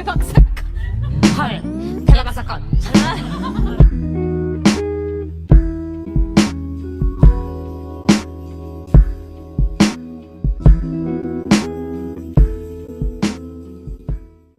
대박 사건. 헐, 대박 사건.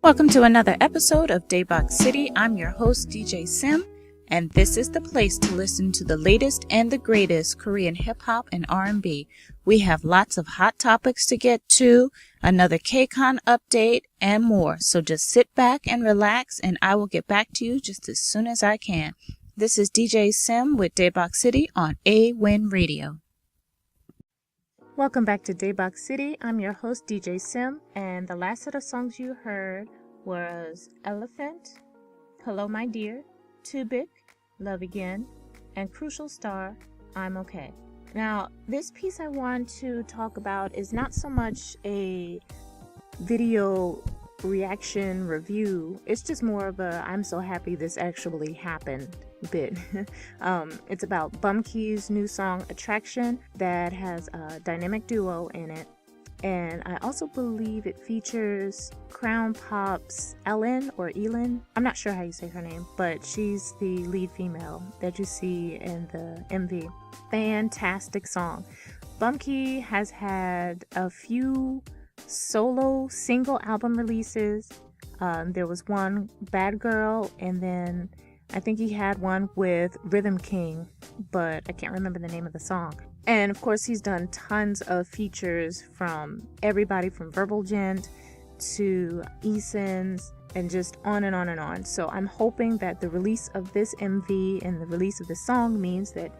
Welcome to another episode of Daebak City. I'm your host, DJ Sim, and this is the place to listen to the latest and the greatest Korean hip-hop and R&B. We have lots of hot topics to get to, another KCON update, and more. So just sit back and relax, and I will get back to you just as soon as I can. This is DJ Sim with Daebak City on Aewen Radio. Welcome back to Daebak City. I'm your host, DJ Sim, and the last set of songs you heard was Eluphant, Hello My Dear, Daebak, Love Again, and Crucial Star, I'm Okay. Now, this piece I want to talk about is not so much a video reaction review. It's just more of a I'm so happy this actually happened bit. It's about Bumkey's new song Attraction that has a dynamic duo in it, and I also believe it features Crown Pop's Elin. I'm not sure how you say her name, but she's the lead female that you see in the MV. Fantastic song. Bumkey has had a few solo single album releases. There was one, Bad Girl, and then I think he had one with Rhythm King, but I can't remember the name of the song. And of course, he's done tons of features from everybody from Verbal Gent to Easons and just on and on and on. So I'm hoping that the release of this MV and the release of this song means that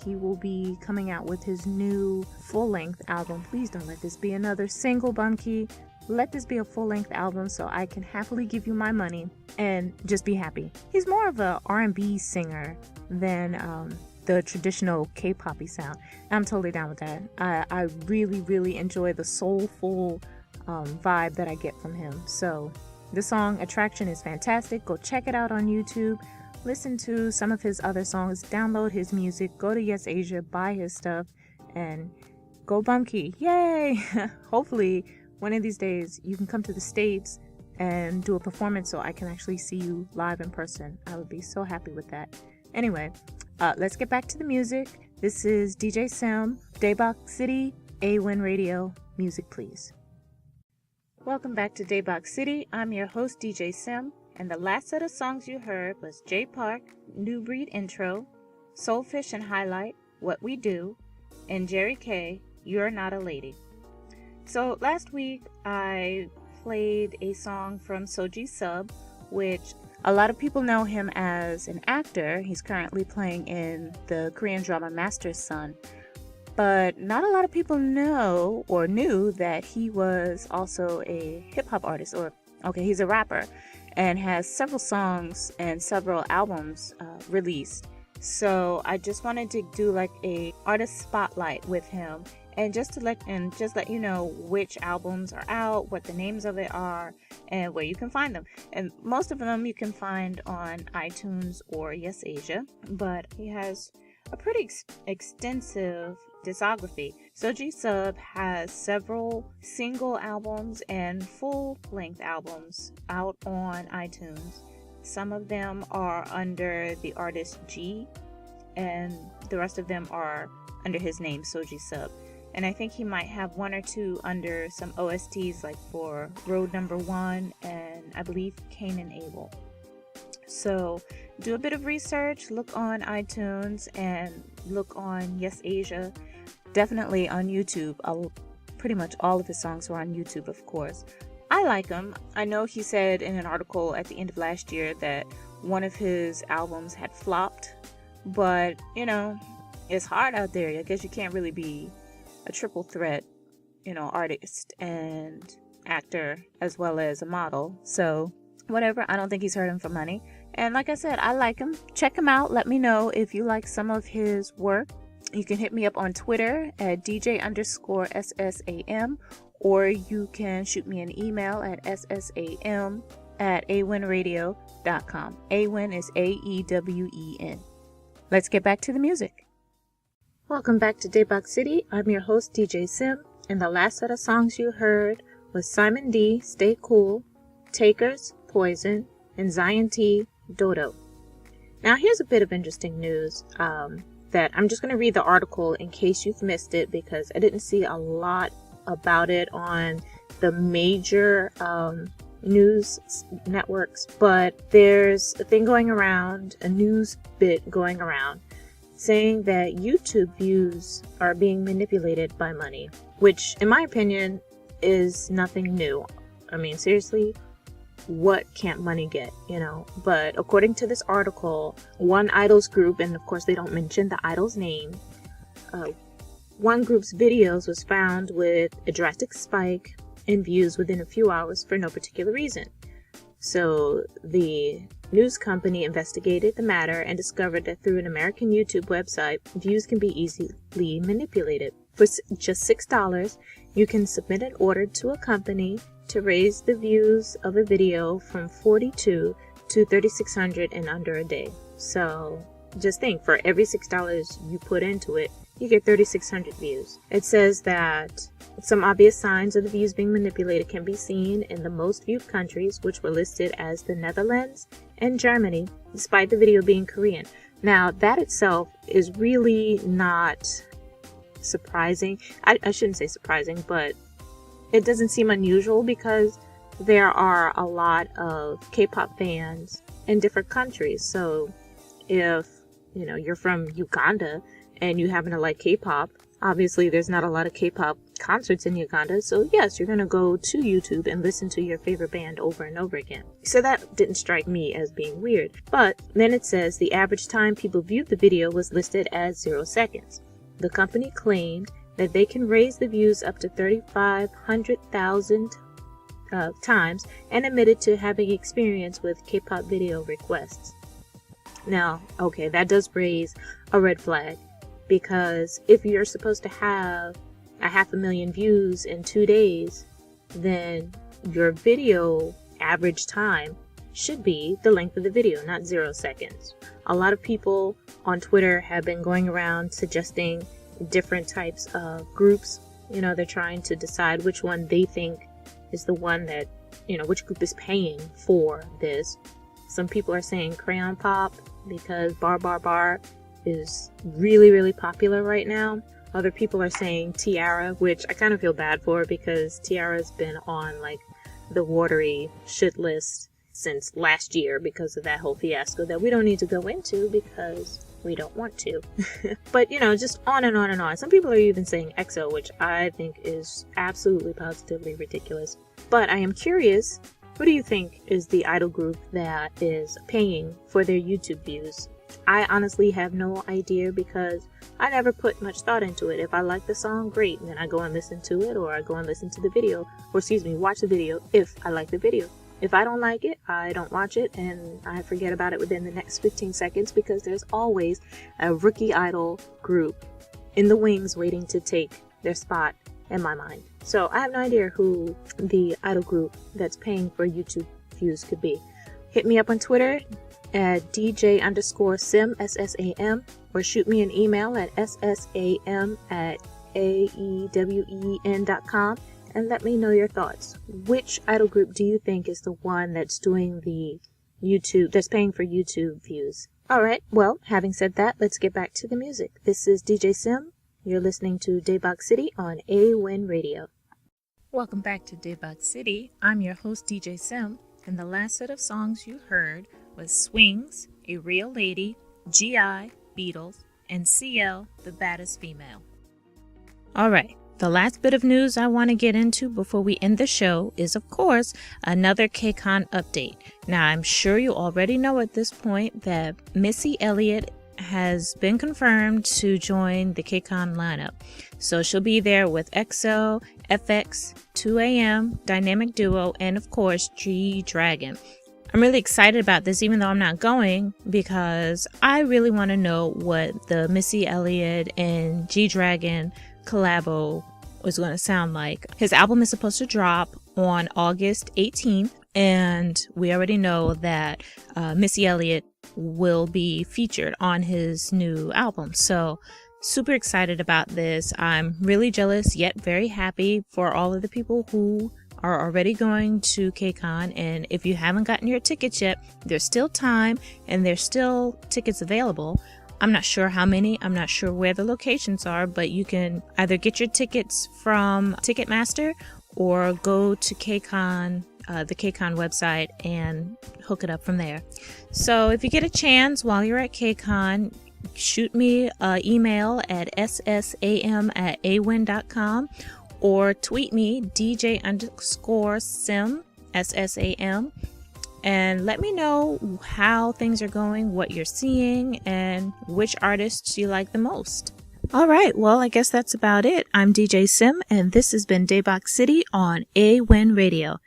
he will be coming out with his new full-length album. Please don't let this be another single, Bumkey. Let this be a full-length album so I can happily give you my money and just be happy. He's more of a R&B singer than the traditional K-poppy sound. I'm totally down with that. I really, really enjoy the soulful vibe that I get from him. So the song Attraction is fantastic. Go check it out on YouTube. Listen to some of his other songs. Download his music. Go to Yes Asia. Buy his stuff. And go Bumkey. Yay! Hopefully one of these days you can come to the States and do a performance so I can actually see you live in person. I would be so happy with that. Anyway, let's get back to the music. This is DJ Sim, Daebak City, Aewen Radio. Music, please. Welcome back to Daebak City. I'm your host, DJ Sim, and the last set of songs you heard was J Park, New Breed Intro, Soulfish and Highlight, What We Do, and Jerry K, You're Not a Lady. So last week I played a song from Soji Sub, which a lot of people know him as an actor. He's currently playing in the Korean drama Master's Son. But not a lot of people know or knew that he was also a hip-hop artist, he's a rapper and has several songs and several albums released. So I just wanted to do like a artist spotlight with him and just let you know which albums are out, what the names of it are, and where you can find them. And most of them you can find on iTunes or Yes Asia, but he has a pretty extensive discography. Soji Sub has several single albums and full-length albums out on iTunes. Some of them are under the artist G, and the rest of them are under his name, Soji Sub. And I think he might have one or two under some OSTs, like for Road Number 1 and I believe Cain and Abel. So do a bit of research, look on iTunes and look on Yes Asia. Definitely on YouTube. Pretty much all of his songs are on YouTube, of course. I like him. I know he said in an article at the end of last year that one of his albums had flopped. But, it's hard out there. I guess you can't really be a triple threat, artist and actor as well as a model. So whatever, I don't think he's hurting for money. And like I said, I like him. Check him out. Let me know if you like some of his work. You can hit me up on Twitter at DJ_SSAM, or you can shoot me an email at ssam@aewenradio.com. Aewen is AEWEN. Let's get back to the music. Welcome back to Daebak City. I'm your host, DJ Sim, and the last set of songs you heard was Simon D, Stay Cool, Takers, Poison, and Zion T, Dodo. Now here's a bit of interesting news that I'm just going to read the article in case you've missed it, because I didn't see a lot about it on the major news networks, but there's a thing going around, a news bit going around, saying that YouTube views are being manipulated by money, which in my opinion is nothing new. I mean, seriously, what can't money get, you know? But according to this article, one idols group, and of course they don't mention the idol's name, one group's videos was found with a drastic spike in views within a few hours for no particular reason. So the news company investigated the matter and discovered that through an American YouTube website, views can be easily manipulated. For just $6, you can submit an order to a company to raise the views of a video from 42 to 3,600 in under a day. So just think, for every $6 you put into it, you get 3,600 views. It says that some obvious signs of the views being manipulated can be seen in the most viewed countries, which were listed as the Netherlands and Germany, despite the video being Korean. Now, that itself is really not surprising. I shouldn't say surprising, but it doesn't seem unusual because there are a lot of K-pop fans in different countries. So if, you know, you're from Uganda and you happen to like K-pop, obviously there's not a lot of K-pop concerts in Uganda. So yes, you're going to go to YouTube and listen to your favorite band over and over again. So that didn't strike me as being weird. But then it says the average time people viewed the video was listed as 0 seconds. The company claimed that they can raise the views up to 3,500,000 times and admitted to having experience with K-pop video requests. Now, okay, that does raise a red flag, because if you're supposed to have 500,000 views in 2 days, then your video average time should be the length of the video, not 0 seconds. A lot of people on Twitter have been going around suggesting different types of groups. You know, they're trying to decide which one they think is the one that, you know, which group is paying for this. Some people are saying Crayon Pop because Bar Bar Bar is really, really popular right now. Other people are saying Tiara, which I kind of feel bad for because Tiara's been on like the watery shit list since last year because of that whole fiasco that we don't need to go into because we don't want to. But, you know, just on and on and on. Some people are even saying EXO, which I think is absolutely positively ridiculous. But I am curious, who do you think is the idol group that is paying for their YouTube views? I honestly have no idea because I never put much thought into it. If I like the song, great, and then I go and listen to it, or I go and listen to the video, or watch the video if I like the video. If I don't like it, I don't watch it, and I forget about it within the next 15 seconds because there's always a rookie idol group in the wings waiting to take their spot in my mind. So I have no idea who the idol group that's paying for YouTube views could be. Hit me up on Twitter at DJ_Sim, SSAM, or shoot me an email at ssam@aewen.com. and let me know your thoughts. Which idol group do you think is the one that's doing the YouTube, that's paying for YouTube views? Alright, well, having said that, let's get back to the music. This is DJ Sim. You're listening to Daebak City on Aewen Radio. Welcome back to Daebak City. I'm your host, DJ Sim, and the last set of songs you heard was Swings, A Real Lady, G.I., Beatles, and CL, The Baddest Female. Alright. The last bit of news I want to get into before we end the show is, of course, another KCON update. Now, I'm sure you already know at this point that Missy Elliott has been confirmed to join the KCON lineup. So she'll be there with EXO, FX, 2AM, Dynamic Duo, and of course, G-Dragon. I'm really excited about this, even though I'm not going, because I really want to know what the Missy Elliott and G-Dragon collabo is going to sound like. His album is supposed to drop on August 18th, and we already know that Missy Elliott will be featured on his new album. So super excited about this. I'm really jealous yet very happy for all of the people who are already going to KCON, and if you haven't gotten your tickets yet, there's still time and there's still tickets available. I'm not sure how many, I'm not sure where the locations are, but you can either get your tickets from Ticketmaster or go to KCON, the KCON website, and hook it up from there. So if you get a chance while you're at KCON, shoot me an email at ssam@aewen.com or tweet me DJ_Sim, SSAM, and let me know how things are going, what you're seeing, and which artists you like the most. Alright, well, I guess that's about it. I'm DJ Sim, and this has been Daebak City on Aewen Radio.